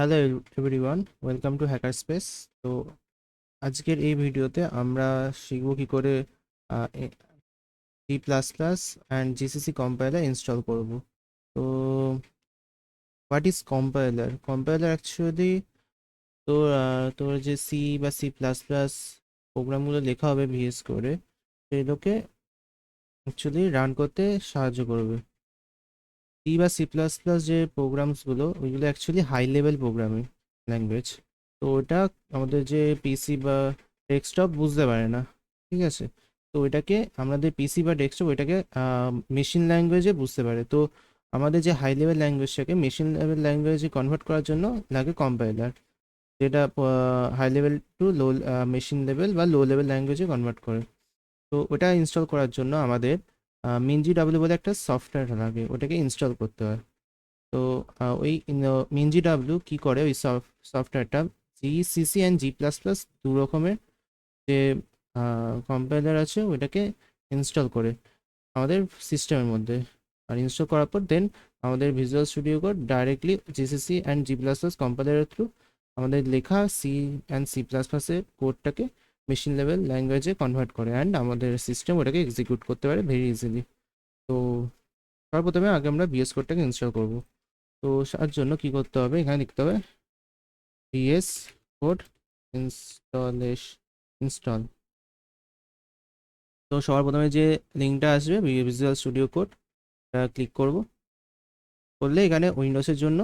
Hello everyone, welcome to hacker space. তো আজকের এই ভিডিওতে আমরা শিখব কি করে C plus plus and GCC compiler install করব। তো what is compiler? Compiler actually তোর যে সি বা সি প্লাস প্লাস প্রোগ্রামগুলো লেখা হবে ভিএস করে, সেগুলোকে অ্যাকচুয়ালি রান করতে সাহায্য করবে। সি বা সি প্লাস প্লাস যে প্রোগ্রামসগুলো, ওইগুলো actually high level programming language. তো ওটা আমাদের যে পিসি বা ডেস্কটপ বুঝতে পারে না, ঠিক আছে? তো ওইটাকে আমাদের পিসি বা ডেস্কটপ ওইটাকে মেশিন ল্যাঙ্গুয়েজে বুঝতে পারে। তো আমাদের যে হাই লেভেল ল্যাঙ্গুয়েজটাকে মেশিন লেভেল ল্যাঙ্গুয়েজে কনভার্ট করার জন্য লাগে কম্পাইলার, যেটা high level to low machine level বা লো লেভেল ল্যাঙ্গুয়েজে কনভার্ট করে। তো ওটা ইনস্টল করার জন্য আমাদের মিনজি ডাব্লিউ বলে একটা সফটওয়্যার লাগে, ওটাকে ইনস্টল করতে হয়। তো ওই মিনজি ডাব্লিউ কী করে, ওই সফটওয়্যারটা GCC and G plus plus দু রকমের যে কম্পাইলার আছে ওইটাকে ইনস্টল করে আমাদের সিস্টেমের মধ্যে। আর ইনস্টল করার পর দেন আমাদের Visual Studio Code directly GCC and G plus plus কম্পাইলারের থ্রু আমাদের লেখা সি অ্যান্ড সি প্লাস প্লাসের কোডটাকে মেশিন লেভেল ল্যাঙ্গুয়েজে কনভার্ট করে, অ্যান্ড আমাদের সিস্টেম ওটাকে এক্সিকিউট করতে পারে ভেরি ইজিলি। তো সর্বপ্রথমে আগে আমরা বিএস কোডটাকে ইনস্টল করব। তো তার জন্য কি করতে হবে, এখানে লিখতে হবে ভিএস কোড ইনস্টল। তো সবার প্রথমে যে লিঙ্কটা আসবে ভিজুয়াল স্টুডিও কোড, ক্লিক করব। করলে এখানে উইন্ডোজের জন্য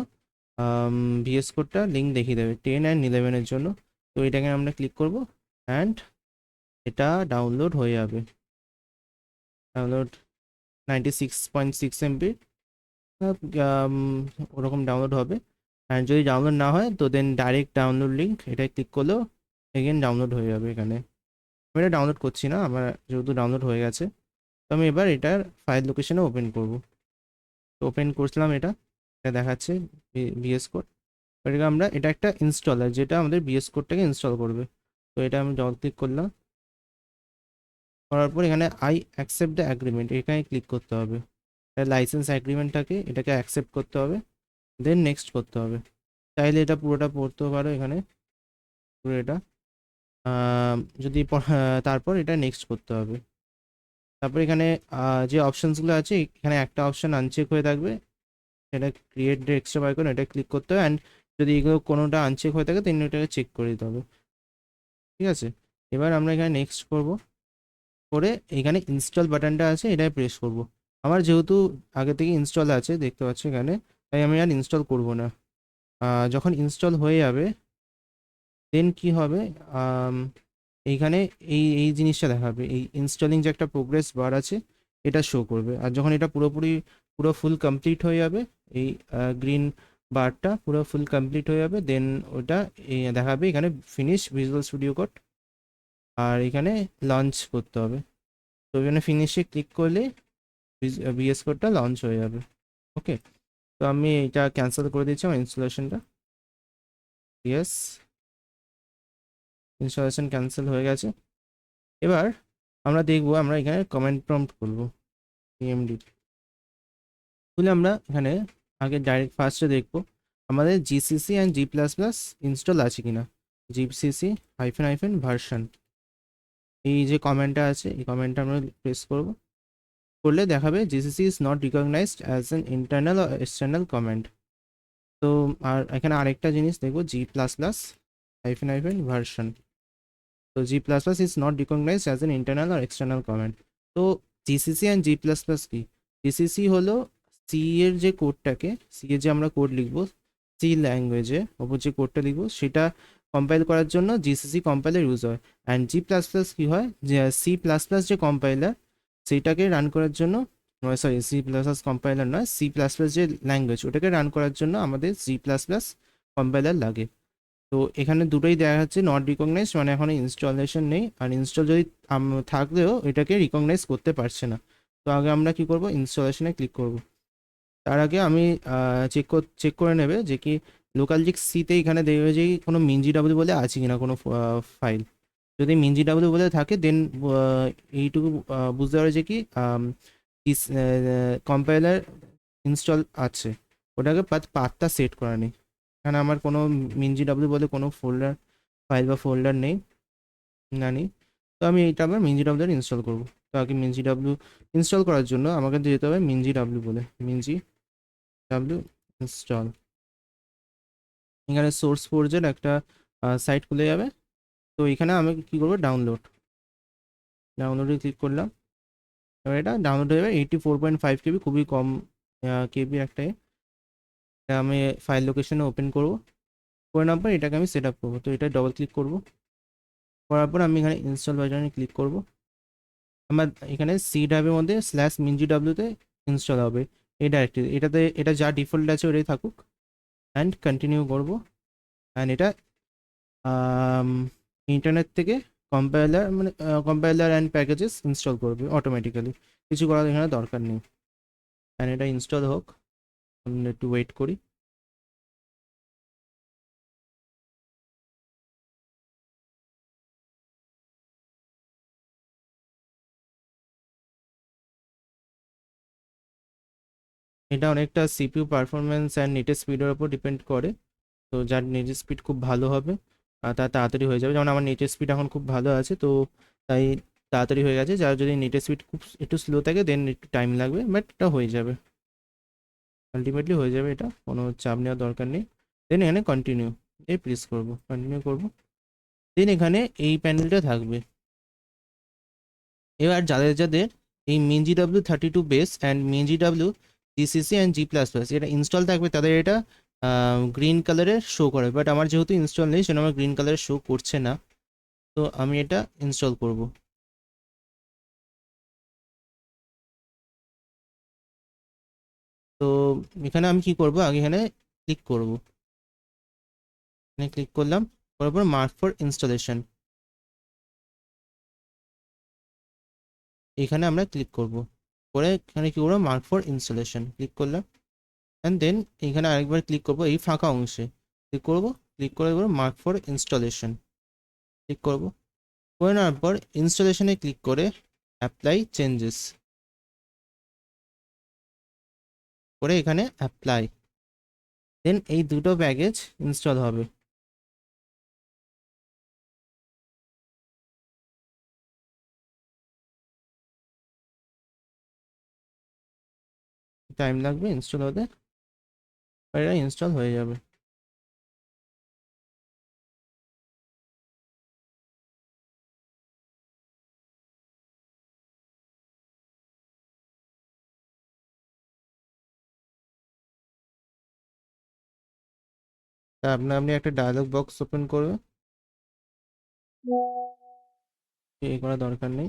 ভিএস কোডটা লিঙ্ক দেখিয়ে দেবে 10 অ্যান্ড 11-এর জন্য। তো এটাকে আমরা ক্লিক করব অ্যান্ড এটা ডাউনলোড হয়ে যাবে। ডাউনলোড 96.6 MB ওরকম ডাউনলোড হবে। অ্যান্ড যদি ডাউনলোড না হয় তো দেন ডাইরেক্ট ডাউনলোড লিঙ্ক, এটাই ক্লিক করলেও এগেন ডাউনলোড হয়ে যাবে। এখানে আমি এটা ডাউনলোড করছি না, আমার যেহেতু ডাউনলোড হয়ে গেছে। তো আমি এবার এটার ফাইল লোকেশনে ওপেন করব। তো ওপেন করছিলাম, এটা এটা দেখাচ্ছে ভিএস কোড। এটাকে আমরা, এটা একটা ইনস্টলার যেটা আমাদের ভিএস কোডটাকে ইনস্টল করবে। তো এটা আমি ডবল ক্লিক করলাম, করার পর এখানে আই অ্যাকসেপ্ট দ্য অ্যাগ্রিমেন্ট এখানে ক্লিক করতে হবে। লাইসেন্স অ্যাগ্রিমেন্টটাকে এটাকে অ্যাকসেপ্ট করতে হবে, দেন নেক্সট করতে হবে। চাইলে এটা পুরোটা পড়তেও পারো, এখানে পুরো এটা যদি তারপর এটা নেক্সট করতে হবে। তারপর এখানে যে অপশনসগুলো আছে, এখানে একটা অপশন আনচেক হয়ে থাকবে, সেটা ক্রিয়েট এক্সট্রা আইকন, এটা ক্লিক করতে হবে। অ্যান্ড যদি এগুলো কোনোটা আনচেক হয়ে থাকে তাহলে এটাকে চেক করে দিতে হবে, ঠিক আছে? এবার আমরা এখানে নেক্সট করব, করে এখানে ইনস্টল বাটনটা আছে এটাই প্রেস করব। আমার যেহেতু আগে থেকে ইনস্টল আছে দেখতে পাচ্ছি এখানে, তাই আমি আর ইনস্টল করব না। যখন ইনস্টল হয়ে যাবে দেন কি হবে, এইখানে এই এই জিনিসটা দেখাবে, এই ইনস্টলিং যে একটা প্রোগ্রেস বার আছে এটা শো করবে। আর যখন এটা পুরো ফুল কমপ্লিট হয়ে যাবে, এই গ্রিন বারটা পুরো ফুল কমপ্লিট হয়ে যাবে, দেন ওটা দেখাবে এখানে ফিনিশ ভিজুয়াল স্টুডিও কোড, আর এখানে লঞ্চ করতে হবে। তো এখানে ফিনিশে ক্লিক করলে ভিএস কোডটা লঞ্চ হয়ে যাবে। ওকে, তো আমি এটা ক্যান্সেল করে দিচ্ছি আমার ইনস্টলেশনটা। ইয়েস, ইনস্টলেশন ক্যান্সেল হয়ে গেছে। এবার আমরা দেখবো, আমরা এখানে কমেন্ট প্রম্পট করবো এমডি খুলে। আমরা এখানে আগে ডাইরেক্ট ফার্স্টে দেখবো আমাদের GCC and G plus plus install আছে কিনা। জিসিসি হাইফেন হাইফেন ভার্সন, এই যে কমেন্টটা আছে এই কমেন্টটা আমরা প্রেস করব। করলে দেখাবে GCC is not recognised as an internal or external comment. তো আর এখানে আরেকটা জিনিস দেখবো, G plus plus hyphen hyphen version. তো G plus plus is not recognised as an internal or external comment. তো GCC and G plus plus কি? GCC হলো সি এর যে কোডটাকে, সি এর যে আমরা কোড লিখবো, সি ল্যাঙ্গুয়েজে ওপর যে কোডটা লিখবো সেটা কম্পাইল করার জন্য জিসিসি কম্পাইলার ইউজ হয়। অ্যান্ড জি প্লাস প্লাস কী হয়, যে সি প্লাস প্লাস যে কম্পাইলার সেইটাকে রান করার জন্য, sorry C plus plus compiler নয়, সি প্লাস প্লাস যে ল্যাঙ্গুয়েজ ওটাকে রান করার জন্য আমাদের জি প্লাস প্লাস কম্পাইলার লাগে। তো এখানে দুটোই দেখা যাচ্ছে নট রিকগনাইজ, মানে এখনো ইনস্টলেশন নেই, আর ইনস্টল যদি থাকলেও এটাকে রিকগনাইজ করতে পারছে না। তো আগে আমরা কি করব, ইনস্টলেশনে ক্লিক করব। তার আগে আমি চেক করে নেবে যে কি লোকাল জি সিতে এখানে দেখবে যে কোনো মিনজি ডাব্লিউ বলে আছে কিনা কোনো ফাইল। যদি মিনজি ডাব্লিউ বলে থাকে দেন এইটুকু বুঝতে পারে যে কি কম্পাইলার ইনস্টল আছে, ওটাকে পাথটা সেট করা নেই। এখানে আমার কোনো mingw বলে কোনো ফোল্ডার ফাইল বা ফোল্ডার নেই, নেই। তো আমি এটা আবার mingw ইনস্টল করব। তো আগে mingw ইনস্টল করার জন্য আমাকে যেতে হবে mingw বলে, mingw ইনস্টল। এখানে সোর্স ফোর্জের একটা সাইট খুলে যাবে। তো এখানে আমি কি করবো, ডাউনলোডে ক্লিক করলাম। এবার এটা ডাউনলোড হয়ে যাবে 84.5 কেবি, খুবই কম কেবি একটাই। এটা আমি ফাইল লোকেশনে ওপেন করব, করে নেওয়ার পর এটাকে আমি সেট আপ করবো। তো এটা ডবল ক্লিক করব, করার পর আমি এখানে ইনস্টল বাটনে ক্লিক করব। আমার এখানে সি ড্রাইভের মধ্যে /mingw-তে ইনস্টল হবে এই ডাইরেক্টরি, এটাতে এটা যা ডিফল্ট আছে ওটাই থাকুক। অ্যান্ড কন্টিনিউ করব। অ্যান্ড এটা ইন্টারনেট থেকে কম্পাইলার অ্যান্ড প্যাকেজেস ইনস্টল করবে অটোমেটিক্যালি, কিছু করার এখানে দরকার নেই। অ্যান্ড এটা ইনস্টল হোক, আমরা একটু ওয়েট করি। এটা অনেকটা সিপিইউ পারফরমেন্স অ্যান্ড নেটের স্পিডের উপর ডিপেন্ড করে। তো যার নেটের স্পিড খুব ভালো হবে তার তাড়াতাড়ি হয়ে যাবে। যেমন আমার নেটের স্পিড এখন খুব ভালো আছে, তো তাই তাড়াতাড়ি হয়ে গেছে। যার যদি নেটের স্পিড খুব একটু স্লো থাকে দেন একটু টাইম লাগবে, বাট এটা হয়ে যাবে, আলটিমেটলি হয়ে যাবে। এটা কোনো চাপ নেওয়ার দরকার নেই। দেন এখানে কন্টিনিউ প্রেস করব, কন্টিনিউ করব। দেন এখানে এই প্যানেলটা থাকবে। এবার যাদের যাদের এই mingw32 base and mingw gcc and g++ এটা ইনস্টল থাকবে, তাদের এটা গ্রিন কালারের শো করে। বাট আমার যেহেতু ইনস্টল নেই সেজন্য আমার গ্রিন কালারের শো করছে না। তো আমি এটা ইনস্টল করব। তো এখানে আমি কি করব, আগে এখানে ক্লিক করব। এখানে ক্লিক করলাম, করার পর মার্ক ফর ইনস্টলেশন, এখানে আমরা ক্লিক করব। করে এখানে কি করবো, মার্ক ফর ইনস্টলেশন ক্লিক করলাম। অ্যান্ড দেন এখানে আরেকবার ক্লিক করব, এই ফাঁকা অংশে ক্লিক করব। ক্লিক করে দেবো মার্ক ফর ইনস্টলেশন, ক্লিক করব। করে নেওয়ার পর ইনস্টলেশনে ক্লিক করে অ্যাপ্লাই চেঞ্জেস করে এখানে অ্যাপ্লাই। দেন এই দুটো প্যাকেজ ইনস্টল হবে। টাইম লাগবে ইনস্টল হতে, আর এটা ইনস্টল হয়ে যাবে। তা আপনি একটা ডায়লগ বক্স ওপেন করবে, এই করার দরকার নেই।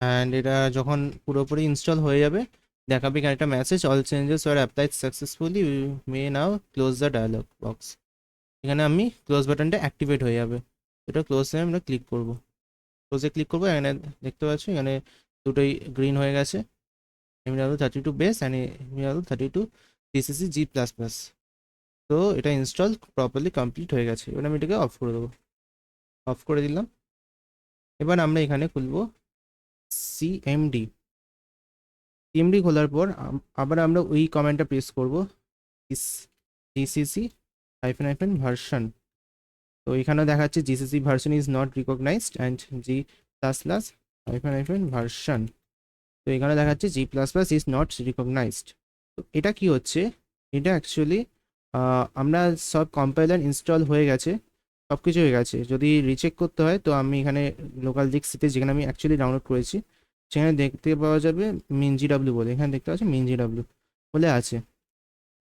অ্যান্ড এটা যখন পুরোপুরি ইনস্টল হয়ে যাবে দেখাবে এখানে একটা message, all changes are applied successfully, you may now close the dialog box. এখানে আমি ক্লোজ বাটনটা অ্যাক্টিভেট হয়ে যাবে। এটা ক্লোজে আমরা ক্লিক করব, ক্লোজে ক্লিক করবো। এখানে দেখতে পাচ্ছি এখানে দুটোই গ্রিন হয়ে গেছে, minw32 base and minw32 gcc g++। তো এটা ইনস্টল প্রপারলি কমপ্লিট হয়ে গেছে। এবার আমি এটাকে অফ করে দেবো, অফ করে দিলাম। এবার আমরা এখানে খুলবো সিএমডি। সিএমডি খোলার পর আবার আমরা ওই কমেন্টটা প্রেস করবো, জিসিসি ভার্সন। তো এখানেও দেখাচ্ছে GCC version is not recognized and G++ version. তো এখানে দেখাচ্ছে G++ ইজ নট রিকগনাইজড। তো এটা কি হচ্ছে, এটা অ্যাকচুয়ালি আমরা সব কম্পাইলার ইনস্টল হয়ে গেছে, সব কিছু হয়ে গেছে। যদি রিচেক করতে হয় তো আমি এখানে লোকাল ডিস্কতে যেখানে আমি অ্যাকচুয়ালি ডাউনলোড করেছি সেখানে দেখতে পাওয়া যাবে mingw বলে, এখানে দেখতে পাচ্ছি mingw বলে আছে।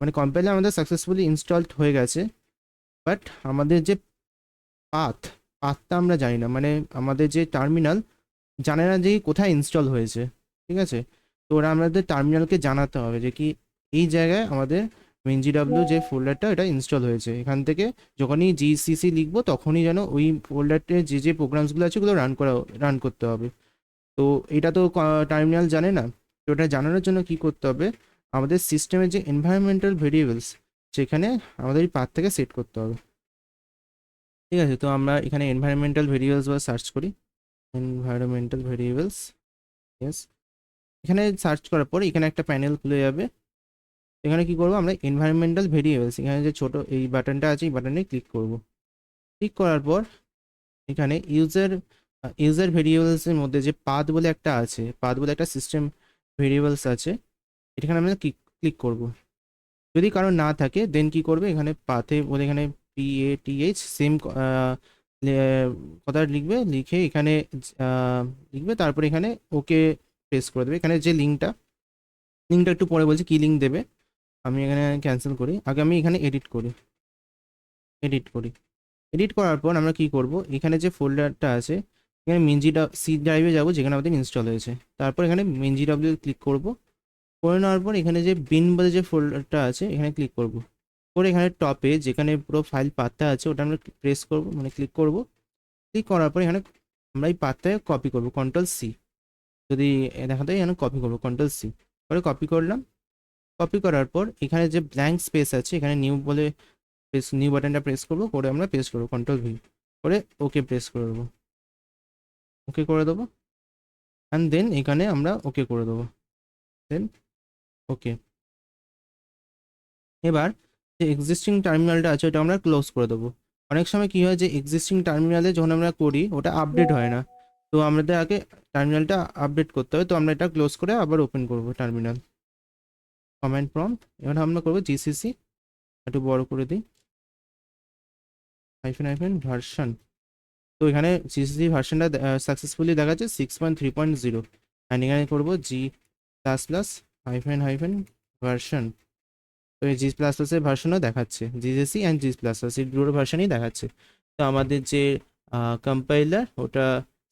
মানে কম্পাইলার আমাদের সাকসেসফুলি ইনস্টলড হয়ে গেছে, বাট আমাদের যে পাথটা আমরা জানি না, মানে আমাদের যে টার্মিনাল জানে না যে কোথায় ইনস্টল হয়েছে। ঠিক আছে, তো ওরা আমাদের টার্মিনালকে জানাতে হবে যে কি এই জায়গায় আমাদের mingw যে ফোল্ডারটা এটা ইনস্টল হয়েছে। এখান থেকে যখনই জিসিসি লিখবো তখনই যেন ওই ফোল্ডারতে যে যে প্রোগ্রামসগুলো আছে ওগুলো রান করতে হবে। তো এটা তো টার্মিনাল জানে না। তো ওটা জানানোর জন্য কি করতে হবে, আমাদের সিস্টেমের যে এনভায়রনমেন্টাল ভেরিয়েবলস সেখানে আমাদের এই পাথ থেকে সেট করতে হবে। ঠিক আছে, তো আমরা এখানে এনভায়রনমেন্টাল ভেরিয়েবলস বা সার্চ করি, এনভায়রনমেন্টাল ভেরিয়েবলস, ইয়েস। এখানে সার্চ করার পর এখানে একটা প্যানেল খুলে যাবে। এখানে কি করবো আমরা, এনভায়রনমেন্টাল ভেরিয়েবলস, এখানে যে ছোট এই বাটনটা আছে এই বাটনে ক্লিক করব। ক্লিক করার পর এখানে ইউজার ভেরিয়েবলসের মধ্যে যে পাথ বলে একটা আছে, পাথ বলে একটা সিস্টেম ভেরিয়েবলস আছে, এখানে আমরা ক্লিক করব। যদি কারো না থাকে দেন কি করবে, এখানে পাথে বলে এখানে PATH সেম কথা লিখবে, লিখে এখানে লিখবে, তারপরে এখানে ওকে প্রেস করে দেবে। এখানে যে লিঙ্কটা একটু পরে বলছি কি লিঙ্ক দেবে, আমি এখানে ক্যান্সেল করি। আগে আমি এখানে এডিট করি। এডিট করার পর আমরা কি করব, এখানে যে ফোল্ডারটা আছে এখানে সি ড্রাইভে যাব যেখানে আমাদের ইনস্টল হয়েছে। তারপর এখানে মিনজিডাব্লিউ ক্লিক করব। করে নেওয়ার পর এখানে যে বিন বলে যে ফোল্ডারটা আছে এখানে ক্লিক করব। করে এখানে টপে যেখানে পুরো ফাইল পাথটা আছে ওটা আমরা প্রেস করব, মানে ক্লিক করব। ক্লিক করার পর এখানে আমরা এই পাথটাকে কপি করব, Ctrl+C। যদি দেখাতে হয় এখানে কপি করব, Ctrl+C করে কপি করলাম। কপি করার পর এখানে যে ব্ল্যাঙ্ক স্পেস আছে এখানে নিউ বলে নিউ বাটনটা প্রেস করব, করে আমরা পেস্ট করবো, Ctrl+V করে ওকে প্রেস করে দেবো, ওকে করে দেবো। অ্যান্ড দেন এখানে আমরা ওকে করে দেবো, দেন ওকে। এবার যে এক্সিস্টিং টার্মিনালটা আছে ওটা আমরা ক্লোজ করে দেবো। অনেক সময় কি হয় যে এক্সিস্টিং টার্মিনালে যখন আমরা করি ওটা আপডেট হয় না, তো আমাদের আগে টার্মিনালটা আপডেট করতে হবে। তো আমরা এটা ক্লোজ করে আবার ওপেন করব টার্মিনাল, কমান্ড প্রম্পট। এবার আমরা করবো জিসিসি, একটু বড় করে দিই, ভার্সন। তো এখানে জিসিসি ভার্সনটা সাকসেসফুলি দেখাচ্ছে 6.3.0। অ্যান্ড এখানে করবো G++, ভার্সন। তো এই G++-এর ভার্সনও দেখাচ্ছে, জিসিসি অ্যান্ড G++, এই দুটো ভার্সনই দেখাচ্ছে। তো আমাদের যে কম্পাইলার ওটা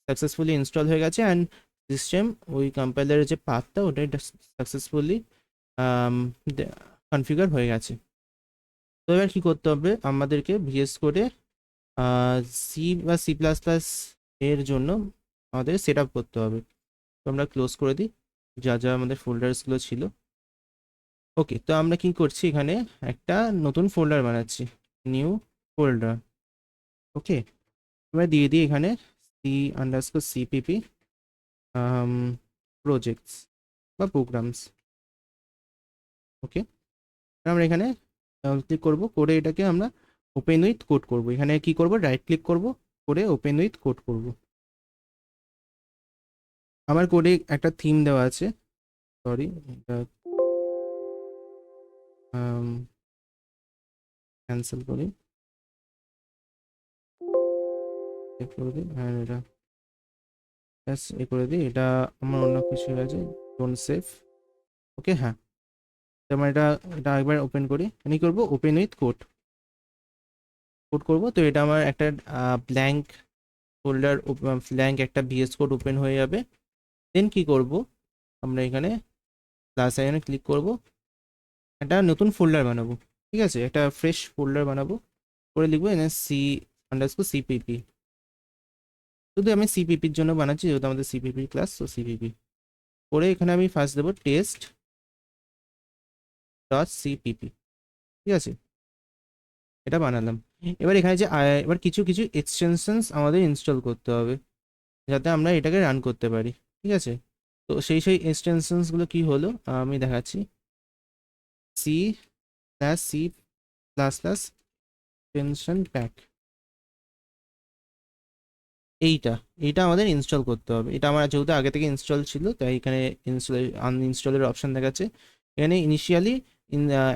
সাকসেসফুলি ইনস্টল হয়ে গেছে, অ্যান্ড সিস্টেম ওই কম্পাইলারের যে পাথটা ওটা সাকসেসফুলি কনফিগার হয়ে গেছে। তো এবার কী করতে হবে, আমাদেরকে ভিএস কোডে সি বা C++ এর জন্য আমাদের সেট আপ করতে হবে। তো আমরা ক্লোজ করে দিই যা যা আমাদের ফোল্ডার্সগুলো ছিল। ওকে, তো আমরা কি করছি, এখানে একটা নতুন ফোল্ডার বানাচ্ছি, নিউ ফোল্ডার। ওকে, আমরা দিয়ে দিই এখানে C_CPP প্রজেক্টস বা প্রোগ্রামস। ওকে, আমরা এখানে ক্লিক করব, করে এটাকে আমরা ওপেন উইথ কোড করব। এখানে কি করব, রাইট ক্লিক করব, করে ওপেন উইথ কোড করব। আমার কোডে একটা থিম দেওয়া আছে, সরি এটা ক্যান্সেল করি, করে দিই। হ্যাঁ, এটা ব্যাস করে দিই, এটা আমার অন্য কিছু আছে, ডোন্ট সেভ। ওকে, হ্যাঁ। তো আমরা এটা এটা একবার ওপেন করি, আমি করব ওপেন উইথ কোড করব। তো এটা আমার একটা ব্ল্যাঙ্ক ফোল্ডার, ব্ল্যাঙ্ক একটা ভিএস কোড ওপেন হয়ে যাবে। দেন কি করব, আমরা এখানে প্লাস আইকনে ক্লিক করব, একটা নতুন ফোল্ডার বানাবো। ঠিক আছে, একটা ফ্রেশ ফোল্ডার বানাবো, করে লিখবো এখানে C_CPP। শুধু আমি সিপিপির জন্য বানাচ্ছি, যেহেতু আমাদের সিপিপি ক্লাস, তো সিপিপি করে এখানে আমি ফার্স্ট দেবো test.cpp। ঠিক আছে, এটা বানালাম। এবার এখানে যে এবার কিছু কিছু এক্সটেনশনস আমাদের ইনস্টল করতে হবে যাতে আমরা এটাকে রান করতে পারি। ঠিক আছে, তো সেই এক্সটেনশনসগুলো কি হলো আমি দেখাচ্ছি। C++, এক্সটেনশন প্যাক, এইটা এইটা আমাদের ইনস্টল করতে হবে। এটা আমার যেহেতু আগে থেকে ইনস্টল ছিল তাই এখানে আনইনস্টলের অপশন দেখাচ্ছে। এখানে ইনিশিয়ালি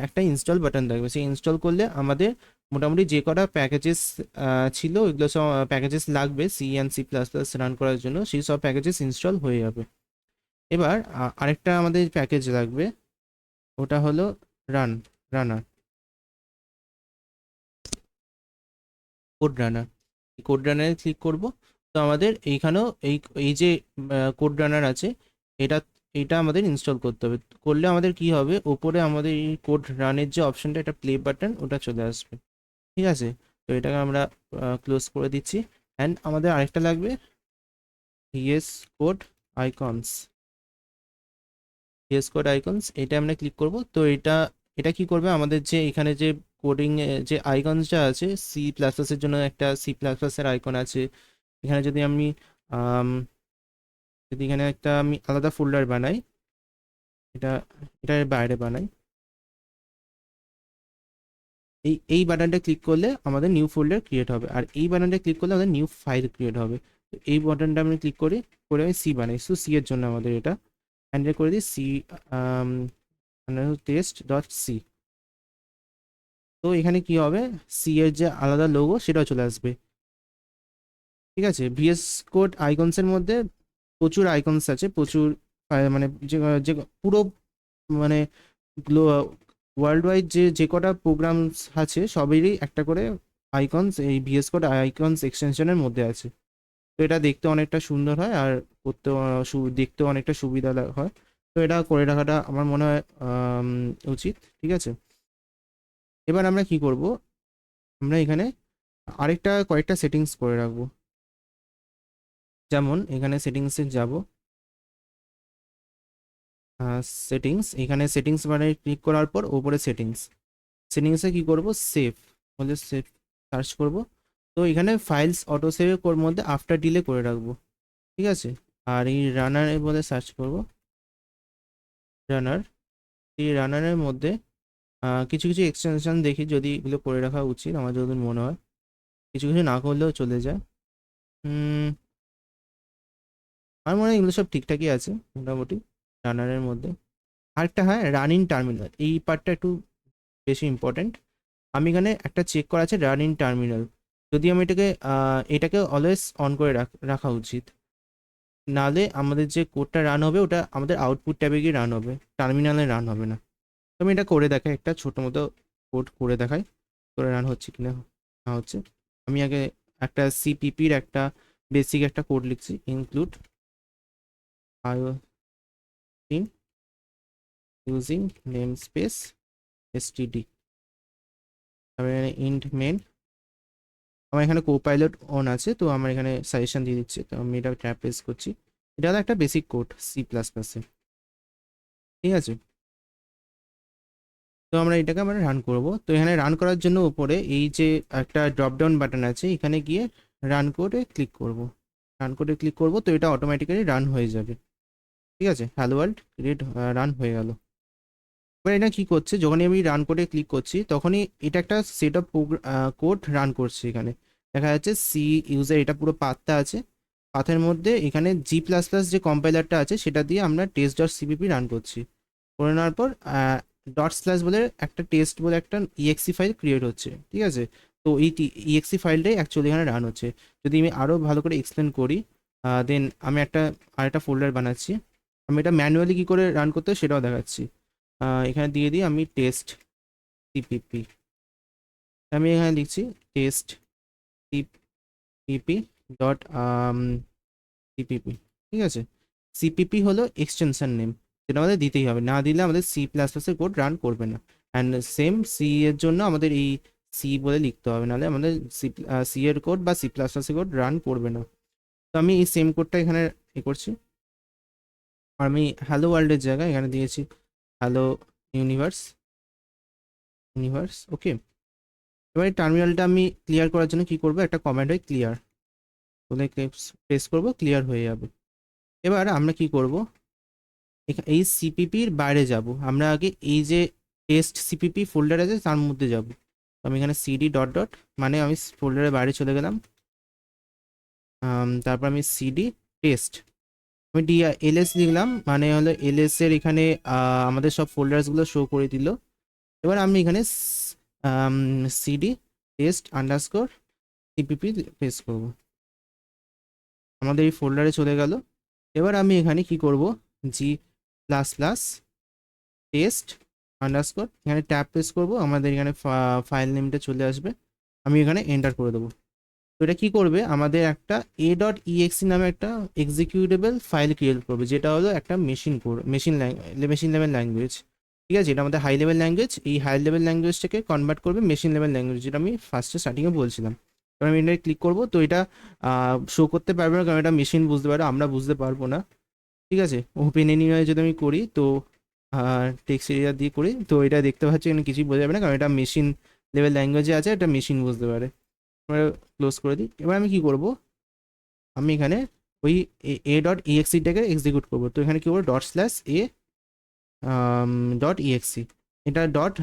একটা ইনস্টল বাটন থাকবে, সেই ইনস্টল করলে আমাদের মোটামুটি যে কটা প্যাকেজেস ছিল ওইগুলো সব প্যাকেজেস লাগবে C++ রান করার জন্য, সেই সব প্যাকেজেস ইনস্টল হয়ে যাবে। এবার আরেকটা আমাদের প্যাকেজ লাগবে, ওটা হলো রানার, কোড রানারে ক্লিক করব। তো আমাদের এইখানেও এই যে কোড রানার আছে, এটা এটা আমাদের ইনস্টল করতে হবে। করলে আমাদের কি হবে, ওপরে আমাদের এই কোড রানের যে অপশনটা, এটা প্লে বাটন, ওটা চলে আসবে। ঠিক আছে, তো এটাকে আমরা ক্লোজ করে দিচ্ছি। অ্যান্ড আমাদের আরেকটা লাগবে ভিএস কোড আইকনস। এটা আমরা ক্লিক করব। তো এটা এটা কি করবে, আমাদের যে এখানে যে কোডিং যে আইকনসটা আছে, সি প্লাস প্লাসের জন্য একটা সি প্লাস প্লাসের আইকন আছে। এখানে যদি আমি আম, যদি এখানে একটা আমি আলাদা ফোল্ডার বানাই, এটা এটার বাইরে বানাই, এই বাটনটা ক্লিক করলে আমাদের নিউ ফোল্ডার ক্রিয়েট হবে, আর এই বাটনটা ক্লিক করলে আমাদের নিউ ফাইল ক্রিয়েট হবে। তো এই বাটনটা আমি ক্লিক করি, করে আমি সি বানাই, তো সি এর জন্য আমাদের এটা হ্যান্ডেল করে দিই সি টেস্ট ডট সি। তো এখানে কি হবে, সি এর যে আলাদা লোগো সেটাও চলে আসবে। ঠিক আছে, ভিএস কোড আইকনসের মধ্যে প্রচুর আইকনস আছে, প্রচুর মানে যে যে পুরো মানে ওয়ার্ল্ড ওয়াইড যে কটা প্রোগ্রামস আছে সবেরই একটা করে আইকনস এই ভিএস কোড আইকনস এক্সটেনশনের মধ্যে আছে। তো এটা দেখতে অনেকটা সুন্দর হয়, আর করতেও দেখতেও অনেকটা সুবিধা হয়। তো এটা করে রাখাটা আমার মনে হয় উচিত। ঠিক আছে, এবার আমরা কি করব, আমরা এখানে আরেকটা কয়েকটা সেটিংস করে রাখবো। যেমন এখানে সেটিংসে যাব, সেটিংস, এখানে সেটিংস বারে ক্লিক করার পর ওপরে সেটিংসে কি করব, সেভ বলে সেভ সার্চ করব। তো এখানে ফাইলস অটো সেভের মধ্যে আফটার ডিলে করে রাখবো। ঠিক আছে, আর এই রানার বলে সার্চ করব, রানার, এই রানারের মধ্যে কিছু কিছু এক্সটেনশন দেখি যদি এগুলো করে রাখা উচিত, আমার যদি মনে হয়, কিছু কিছু না করলেও চলে যায়। আমার মনে হয় এগুলো সব ঠিকঠাকই আছে মোটামুটি রানারের মধ্যে। আরেকটা, হ্যাঁ, রান ইন টার্মিনাল, এই পার্টটা একটু বেশি ইম্পর্ট্যান্ট। আমি এখানে একটা চেক করা আছে রান ইন টার্মিনাল, যদি আমি এটাকে অলওয়েজ অন করে রাখা উচিত, নাহলে আমাদের যে কোডটা রান হবে ওটা আমাদের আউটপুট ট্যাবে গিয়ে রান হবে, টার্মিনালে রান হবে না। তো আমি এটা করে দেখাই, একটা ছোটো মতো কোড করে দেখাই করে রান হচ্ছে কি না না হচ্ছে। আমি আগে একটা সিপিপির একটা বেসিক একটা কোড লিখছি, ইনক্লুড আইও ইউজিং নেম স্পেস এসটিডি, তারপরে এখানে ইন্ট মেন। আমার এখানে কোপাইলট অন আছে, তো আমার এখানে সাজেশন দিয়ে দিচ্ছে, তো আমি এটা ট্যাপ প্রেস করছি। এটা হলো একটা বেসিক কোড সি প্লাস প্লাসে। ঠিক আছে, তো আমরা এটাকে আমরা রান করব। তো এখানে রান করার জন্য উপরে এই যে একটা ড্রপ ডাউন বাটন আছে, এখানে গিয়ে রান কোডে ক্লিক করব। রান কোডে ক্লিক করব, তো এটা অটোমেটিক্যালি রান হয়ে যাবে। ঠিক আছে, হ্যালো ওয়ার্ল্ড ক্রিয়েট রান হয়ে গেল। এবার এটা কি করছে, যখনই আমি রান কোডে ক্লিক করছি তখনই এটা একটা সেট অফ কোড রান করছে। এখানে দেখা যাচ্ছে সি ইউজার, এটা পুরো পাথটা আছে, পাথের মধ্যে এখানে জি প্লাস প্লাস যে কম্পাইলারটা আছে সেটা দিয়ে আমরা টেস্ট ডট সিপিপি রান করছি। করে নেওয়ার পর ডট স্ল্যাশ বলে একটা টেস্ট বলে একটা ইএক্সি ফাইল ক্রিয়েট হচ্ছে। ঠিক আছে, তো এই ইএক্সি ফাইলটাই অ্যাকচুয়ালি এখানে রান হচ্ছে। যদি আমি আরও ভালো করে এক্সপ্লেন করি, দেন আমি আরেকটা ফোল্ডার বানাচ্ছি, আমি এটা ম্যানুয়ালি কী করে রান করতে হয় সেটাও দেখাচ্ছি। এখানে দিয়ে দিই আমি টেস্ট সিপিপি, আমি এখানে লিখছি টেস্ট সিপিপি ডট সিপিপি। ঠিক আছে, সিপিপি হলো এক্সটেনশন নেম, যেটা আমাদের দিতেই হবে, না দিলে আমাদের সি প্লাস প্লাসের কোড রান করবে না। অ্যান্ড সেম সি এর জন্য আমাদের এই সি বলে লিখতে হবে, নাহলে আমাদের সি এর কোড বা সি প্লাস প্লাসের কোড রান করবে না। তো আমি এই সেম কোডটা এখানে করছি, আর আমি হ্যালো ওয়ার্ল্ডের জায়গায় এখানে দিয়েছি হ্যালো ইউনিভার্স। ওকে, এবার এই টার্মিনালটা আমি ক্লিয়ার করার জন্য কি করব, একটা কমান্ড হয় ক্লিয়ার বলে প্রেস করব, ক্লিয়ার হয়ে যাবে। এবার আমরা কি করব, এই সিপিপির বাইরে যাব, আমরা আগে এই যে টেস্ট সিপিপি ফোল্ডার আছে তার মধ্যে যাব। আমি এখানে সিডি ডট ডট, মানে আমি ফোল্ডারের বাইরে চলে গেলাম, তারপর আমি সিডি টেস্ট, আমি এলএস লিখলাম, মানে হলো এলএস এর এখানে আমাদের সব ফোল্ডার্সগুলো শো করে দিল। এবার আমি এখানে CD test underscore CPP paste করব, আমাদের এই ফোল্ডারে চলে গেল। এবার আমি এখানে কি করব, জি প্লাস প্লাস টেস্ট আন্ডারস্কোর, এখানে ট্যাব প্রেস করব, আমাদের এখানে ফাইল নেমটা চলে আসবে, আমি এখানে এন্টার করে দেবো। তো এটা কি করবে, আমাদের একটা a.exe নামে একটা এক্সিকিউটেবল ফাইল ক্রিয়েট করবে, যেটা হলো একটা মেশিন লেভেল ল্যাঙ্গুয়েজ। ঠিক আছে, এটা আমাদের হাই লেভেল ল্যাঙ্গুয়েজ, এই হাই লেভেল ল্যাঙ্গুয়েজটাকে কনভার্ট করবে মেশিন লেভেল ল্যাঙ্গুয়েজ, যেটা আমি ফার্স্টে স্টার্টিংয়ে বলছিলাম। এবার আমি এটা ক্লিক করবো, তো এটা শো করতে পারবে না, কারণ এটা মেশিন বুঝতে পারে, আমরা বুঝতে পারবো না। ঠিক আছে, ওপেন এনিওয়ে যদি আমি করি, তো টেক্সট এরিয়া দিয়ে করি, তো এটা দেখতে পাচ্ছি এখানে কিছুই বোঝা যাবে না, কারণ এটা মেশিন লেভেল ল্যাঙ্গুয়েজে আছে, এটা মেশিন বুঝতে পারে। আমরা ক্লোজ করে দিই। এবার আমি কি করব, আমি এখানে ওই এ ডট ইএক্সিটাকে এক্সিকিউট করবো। তো এখানে কি করবো, dot slash A dot exe, এটা ডট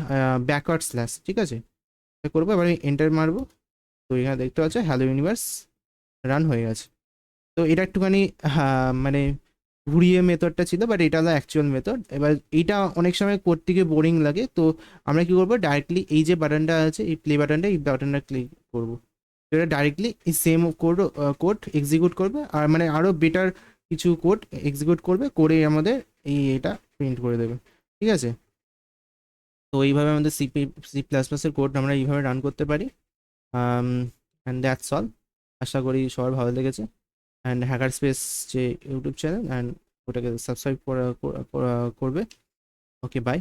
ব্যাকওয়ার্ড স্ল্যাশ, ঠিক আছে, এটা করবো। এবার এন্টার মারবো। তো এখানে দেখতে পাচ্ছ হ্যালো ইউনিভার্স রান হয়ে গেছে। তো এটা একটুখানি মানে ঘুরিয়ে মেথডটা ছিল, বাট এটা হলো অ্যাকচুয়াল মেথড। এবার এইটা অনেক সময় করতে গিয়ে বোরিং লাগে, তো আমরা কি করবো, ডাইরেক্টলি এই যে বাটনটা আছে, এই প্লে বাটনটা, এই বাটনটা ক্লিক করবো। তো এটা ডাইরেক্টলি এই সেম কোড এক্সিকিউট করবে, আর মানে আরও বেটার কিছু কোড এক্সিকিউট করবে, করে আমাদের এটা প্রিন্ট করে দেবে, ঠিক আছে। তো এইভাবে আমাদের সি প্লাস প্লাসের কোড আমরা এইভাবে রান করতে পারি। And that's all. আশা করি সবার ভালো লেগেছে। অ্যান্ড হ্যাকার স্পেস যে ইউটিউব চ্যানেল, অ্যান্ড ওটাকে সাবস্ক্রাইব করবে। ওকে, বাই।